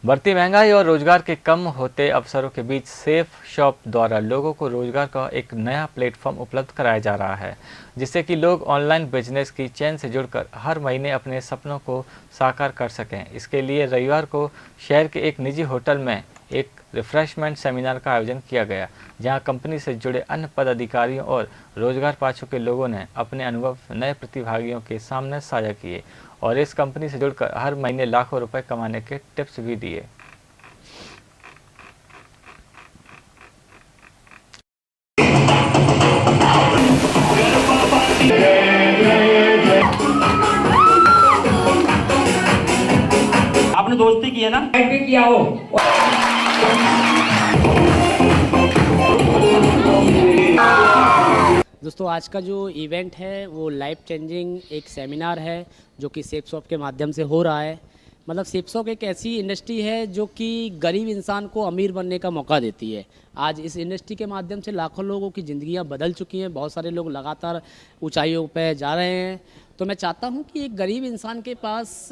बढ़ती महंगाई और रोजगार के कम होते अवसरों के बीच सेफ शॉप द्वारा लोगों को रोजगार का एक नया प्लेटफॉर्म उपलब्ध कराया जा रहा है, जिससे कि लोग ऑनलाइन बिजनेस की चेन से जुड़कर हर महीने अपने सपनों को साकार कर सकें। इसके लिए रविवार को शहर के एक निजी होटल में एक रिफ्रेशमेंट सेमिनार का आयोजन किया गया, जहां कंपनी से जुड़े अन्य पदाधिकारियों और रोजगार पा चुके लोगों ने अपने अनुभव नए प्रतिभागियों के सामने साझा किए और इस कंपनी से जुड़कर हर महीने लाखों रुपए कमाने के टिप्स भी दिए। आपने दोस्ती की है ना? किया हो। दोस्तों, आज का जो इवेंट है वो लाइफ चेंजिंग एक सेमिनार है जो कि सेफ शॉप के माध्यम से हो रहा है। मतलब सेफ शॉप एक ऐसी इंडस्ट्री है जो कि गरीब इंसान को अमीर बनने का मौका देती है। आज इस इंडस्ट्री के माध्यम से लाखों लोगों की ज़िंदगियां बदल चुकी हैं। बहुत सारे लोग लगातार ऊंचाइयों पर जा रहे हैं। तो मैं चाहता हूं कि एक गरीब इंसान के पास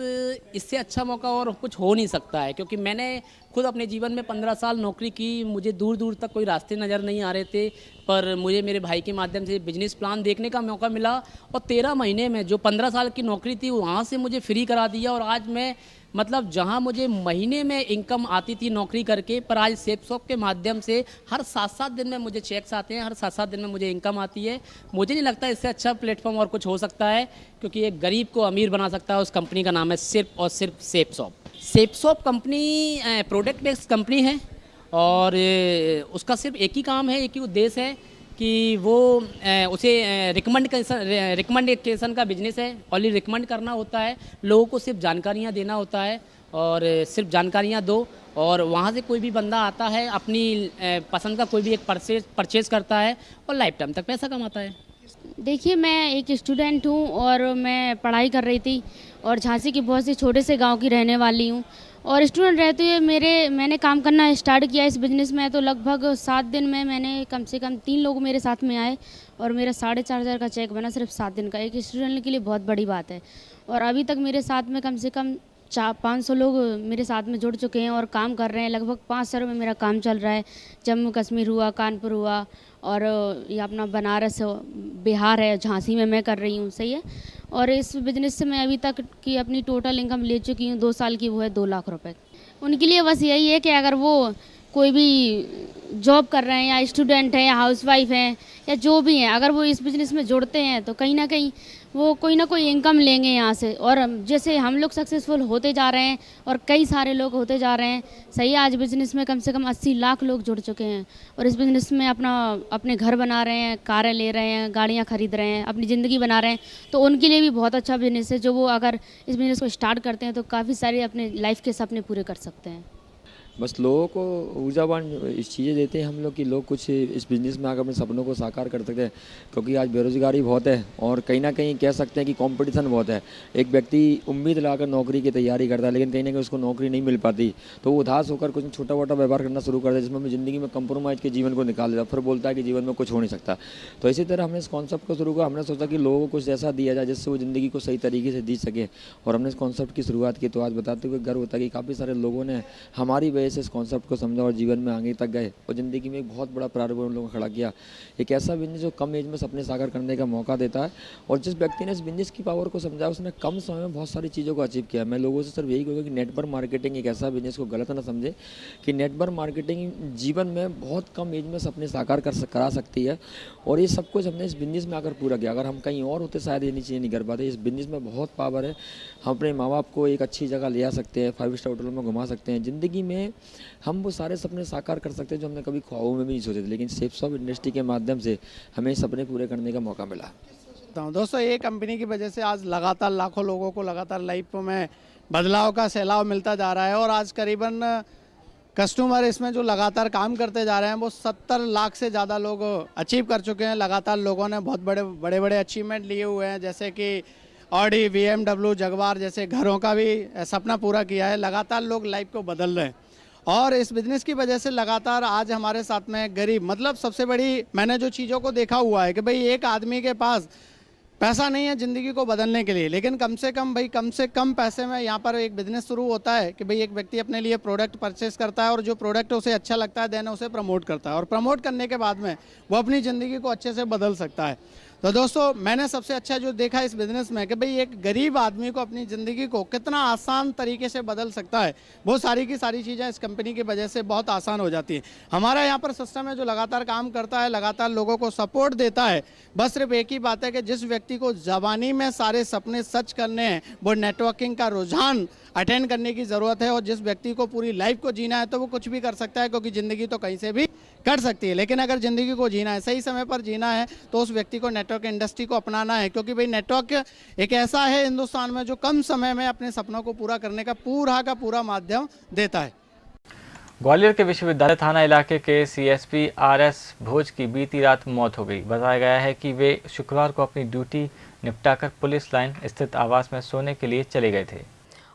इससे अच्छा मौका और कुछ हो नहीं सकता है, क्योंकि मैंने खुद अपने जीवन में 15 साल नौकरी की। मुझे दूर दूर तक कोई रास्ते नज़र नहीं आ रहे थे, पर मुझे मेरे भाई के माध्यम से बिजनेस प्लान देखने का मौका मिला और 13 महीने में जो 15 साल की नौकरी थी वहाँ से मुझे फ्री करा दिया। और आज मैं मतलब जहाँ मुझे महीने में इनकम आती थी नौकरी करके, पर आज सेफ शॉप के माध्यम से हर 7-7 दिन में मुझे चेक्स आते हैं, हर 7-7 दिन में मुझे इनकम आती है। मुझे नहीं लगता इससे अच्छा प्लेटफॉर्म और कुछ हो सकता है, क्योंकि एक गरीब को अमीर बना सकता है। उस कंपनी का नाम है सिर्फ और सिर्फ safe shop. Safe shop company product based company है और उसका सिर्फ एक ही काम है, एक ही उद्देश्य है कि वो उसे रिकमेंडेशन का बिजनेस है। ओनली रिकमेंड करना होता है, लोगों को सिर्फ जानकारियाँ देना होता है और सिर्फ जानकारियाँ दो और वहाँ से कोई भी बंदा आता है, अपनी पसंद का कोई भी एक परचेज करता है और लाइफ टाइम तक पैसा कमाता है। देखिए, मैं एक स्टूडेंट हूँ और मैं पढ़ाई कर रही थी और झांसी के बहुत से छोटे से गांव की रहने वाली हूँ। और स्टूडेंट रहते हुए मैंने काम करना स्टार्ट किया इस बिज़नेस में। तो लगभग 7 दिन में मैंने कम से कम 3 लोग मेरे साथ में आए और मेरा 4,500 का चेक बना सिर्फ 7 दिन का। एक स्टूडेंट के लिए बहुत बड़ी बात है। और अभी तक मेरे साथ में कम से कम 500 लोग मेरे साथ में जुड़ चुके हैं और काम कर रहे हैं। लगभग 5 शहरों में मेरा काम चल रहा है। जम्मू कश्मीर हुआ, कानपुर हुआ और ये अपना बनारस बिहार है, झांसी में मैं कर रही हूँ। सही है। और इस बिज़नेस से मैं अभी तक की अपनी टोटल इनकम ले चुकी हूँ 2 साल की, वो है 2 लाख रुपए। उनके लिए बस यही है कि अगर वो कोई भी जॉब कर रहे हैं या स्टूडेंट हैं या हाउसवाइफ हैं या जो भी हैं, अगर वो इस बिज़नेस में जुड़ते हैं तो कहीं ना कहीं वो कोई ना कोई इनकम लेंगे यहाँ से। और जैसे हम लोग सक्सेसफुल होते जा रहे हैं और कई सारे लोग होते जा रहे हैं। सही है। आज बिज़नेस में कम से कम 80 लाख लोग जुड़ चुके हैं और इस बिज़नेस में अपने घर बना रहे हैं, कारें ले रहे हैं, गाड़ियाँ खरीद रहे हैं, अपनी ज़िंदगी बना रहे हैं। तो उनके लिए भी बहुत अच्छा बिज़नेस है, जो वो अगर इस बिज़नेस को स्टार्ट करते हैं तो काफ़ी सारे अपने लाइफ के सपने पूरे कर सकते हैं। बस लोगों को ऊर्जावान इस चीज़ें देते हैं हम लोग कि लोग कुछ इस बिज़नेस में आकर अपने सपनों को साकार कर सकते हैं, क्योंकि आज बेरोज़गारी बहुत है और कहीं ना कहीं कह सकते हैं कि कंपटीशन बहुत है। एक व्यक्ति उम्मीद लाकर नौकरी की तैयारी करता है, लेकिन कहीं ना कहीं उसको नौकरी नहीं मिल पाती, तो वो उदास होकर कुछ छोटा मोटा व्यापार करना शुरू करता है, जिसमें ज़िंदगी में कंप्रोमाइज़ के जीवन को निकाल देता है। फिर बोलता है कि जीवन में कुछ हो नहीं सकता। तो इसी तरह हमने इस कॉन्सेप्ट को शुरू किया। हमने सोचा कि लोगों को कुछ ऐसा दिया जाए जिससे वो ज़िंदगी को सही तरीके से जी सके, और हमने इस कॉन्सेप्ट की शुरुआत की। तो आज बताते हुए गर्व होता है कि काफ़ी सारे लोगों ने हमारी वजह से इस कॉन्सेप्ट को समझा और जीवन में आगे तक गए और ज़िंदगी में एक बहुत बड़ा प्रारूप उन लोगों ने खड़ा किया। एक ऐसा बिजनेस जो कम एज में सपने साकार करने का मौका देता है, और जिस व्यक्ति ने इस बिजनेस की पावर को समझा उसने कम समय में बहुत सारी चीज़ों को अचीव किया। मैं लोगों से सिर्फ यही कहूँगा कि नेटवर्क मार्केटिंग एक ऐसा बिजनेस को गलत ना समझे कि नेटवर्क मार्केटिंग जीवन में बहुत कम एज में सपने साकार करा सकती है, और ये सब कुछ हमने इस बिजनेस में आकर पूरा किया। अगर हम कहीं और होते शायद ये चीज़ें नहीं कर पाते। इस बिजनेस में बहुत पावर है। हम अपने माँ बाप को एक अच्छी जगह ले आ सकते हैं, 5 स्टार होटलों में घुमा सकते हैं। ज़िंदगी में हम वो सारे सपने साकार कर सकते हैं जो हमने कभी ख्वाबों में भी नहीं सोचे थे, लेकिन सेफ शॉप इंडस्ट्री के माध्यम से हमें सपने पूरे करने का मौका मिला। दोस्तों, ये कंपनी की वजह से आज लगातार लाखों लोगों को लगातार लाइफ में बदलाव का सैलाब मिलता जा रहा है। और आज करीबन कस्टमर इसमें जो लगातार काम करते जा रहे हैं वो 70 लाख से ज़्यादा लोग अचीव कर चुके हैं। लगातार लोगों ने बहुत बड़े बड़े अचीवमेंट लिए हुए हैं, जैसे कि ऑडी, BMW, जगवार जैसे घरों का भी सपना पूरा किया है। लगातार लोग लाइफ को बदल रहे हैं और इस बिज़नेस की वजह से लगातार आज हमारे साथ में गरीब, मतलब सबसे बड़ी मैंने जो चीज़ों को देखा हुआ है कि भाई एक आदमी के पास पैसा नहीं है ज़िंदगी को बदलने के लिए, लेकिन कम से कम भाई कम से कम पैसे में यहाँ पर एक बिजनेस शुरू होता है कि भाई एक व्यक्ति अपने लिए प्रोडक्ट परचेस करता है और जो प्रोडक्ट उसे अच्छा लगता है देन उसे प्रमोट करता है और प्रमोट करने के बाद में वो अपनी ज़िंदगी को अच्छे से बदल सकता है। तो दोस्तों मैंने सबसे अच्छा जो देखा इस बिज़नेस में कि भाई एक गरीब आदमी को अपनी ज़िंदगी को कितना आसान तरीके से बदल सकता है, वो सारी की सारी चीज़ें इस कंपनी की वजह से बहुत आसान हो जाती है। हमारा यहाँ पर सिस्टम है जो लगातार काम करता है, लगातार लोगों को सपोर्ट देता है। बस सिर्फ एक ही बात है कि जिस व्यक्ति को ज़बानी में सारे सपने सच करने हैं, वो नेटवर्किंग का रुझान अटेंड करने की ज़रूरत है और जिस व्यक्ति को पूरी लाइफ को जीना है तो वो कुछ भी कर सकता है, क्योंकि ज़िंदगी तो कहीं से भी कर सकती है। लेकिन अगर ज़िंदगी को जीना है, सही समय पर जीना है, तो उस व्यक्ति को नेटवर्क इंडस्ट्री को अपनाना है, क्योंकि भाई नेटवर्क एक ऐसा है हिंदुस्तान में जो कम समय में अपने सपनों को पूरा करने का पूरा माध्यम देता है। ग्वालियर के विश्वविद्यालय थाना इलाके के सीएसपी आरएस भोज की बीती रात मौत हो गई। बताया गया है कि वे शुक्रवार को अपनी ड्यूटी निपटाकर पुलिस लाइन स्थित आवास में सोने के लिए चले गए थे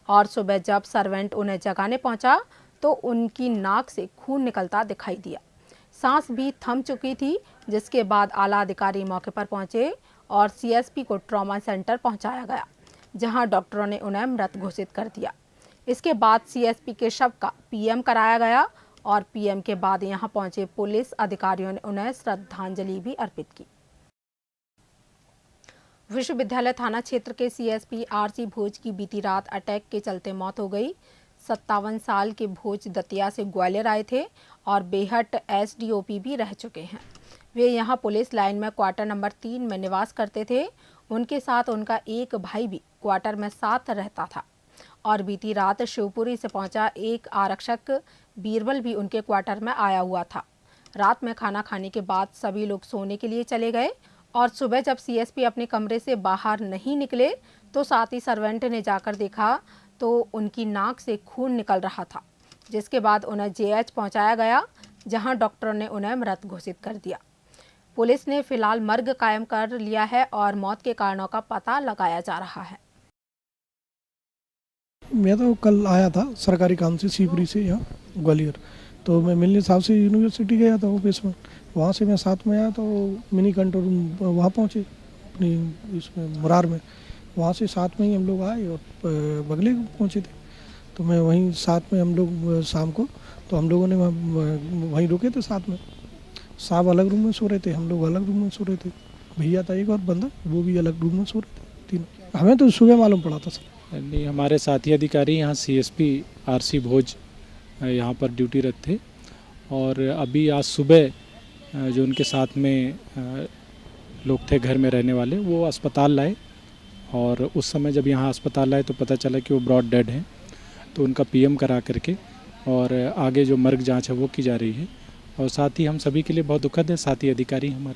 और सुबह जब सर्वेंट उन्हें जगाने पहुंचा तो उनकी नाक से खून निकलता दिखाई दिया। सांस भी थम चुकी थी, जिसके बाद आला अधिकारी मौके पर पहुंचे और सीएसपी को ट्रॉमा सेंटर पहुंचाया गया, जहां डॉक्टरों ने उन्हें मृत घोषित कर दिया। इसके बाद सीएसपी के शव का पीएम कराया गया और पीएम के बाद यहां पहुंचे पुलिस अधिकारियों ने उन्हें श्रद्धांजलि भी अर्पित की। विश्वविद्यालय थाना क्षेत्र के सीएसपी आरसी भोज की बीती रात अटैक के चलते मौत हो गई। 57 साल के भोज दतिया से ग्वालियर आए थे और बेहट एसडीओपी भी रह चुके हैं। वे यहां पुलिस लाइन में क्वार्टर नंबर 3 में निवास करते थे। उनके साथ उनका एक भाई भी क्वार्टर में साथ रहता था और बीती रात शिवपुरी से पहुंचा एक आरक्षक बीरबल भी उनके क्वार्टर में आया हुआ था। रात में खाना खाने के बाद सभी लोग सोने के लिए चले गए और सुबह जब सीएसपी अपने कमरे से बाहर नहीं निकले तो साथी सर्वेंट ने जाकर देखा तो उनकी नाक से खून निकल रहा था, जिसके बाद उन्हें जेएच पहुंचाया गया, जहां डॉक्टरों ने उन्हें मृत घोषित कर दिया। पुलिस ने फिलहाल मर्ग कायम कर लिया है और मौत के कारणों का पता लगाया जा रहा है। मैं तो कल आया था सरकारी काम से शिवपुरी से यहाँ ग्वालियर, तो मैं मिलने साहब से यूनिवर्सिटी गया था ऑफिस में। वहाँ से मैं साथ में आया तो मिनी कंट्रोल रूम वहाँ पहुँचे अपनी इसमें मुरार में। वहाँ से साथ में ही हम लोग आए और बगले पहुँचे थे, तो मैं वहीं साथ में हम लोग शाम को तो हम लोगों ने वहीं रुके थे साथ में। साहब अलग रूम में सो रहे थे, हम लोग अलग रूम में सो रहे थे। भैया था एक और बंदा, वो भी अलग रूम में सो रहे थे तीनों। हमें तो सुबह मालूम पड़ा था सर। नहीं, हमारे साथी अधिकारी यहाँ सीएसपी आरसी भोज यहाँ पर ड्यूटी रत थे और अभी आज सुबह जो उनके साथ में लोग थे घर में रहने वाले, वो अस्पताल लाए और उस समय जब यहाँ अस्पताल लाए तो पता चला कि वो ब्रॉड डेड हैं। तो उनका पीएम करा करके और आगे जो मर्ग जांच है वो की जा रही है और साथ ही हम सभी के लिए बहुत दुखद है, साथी अधिकारी हमारे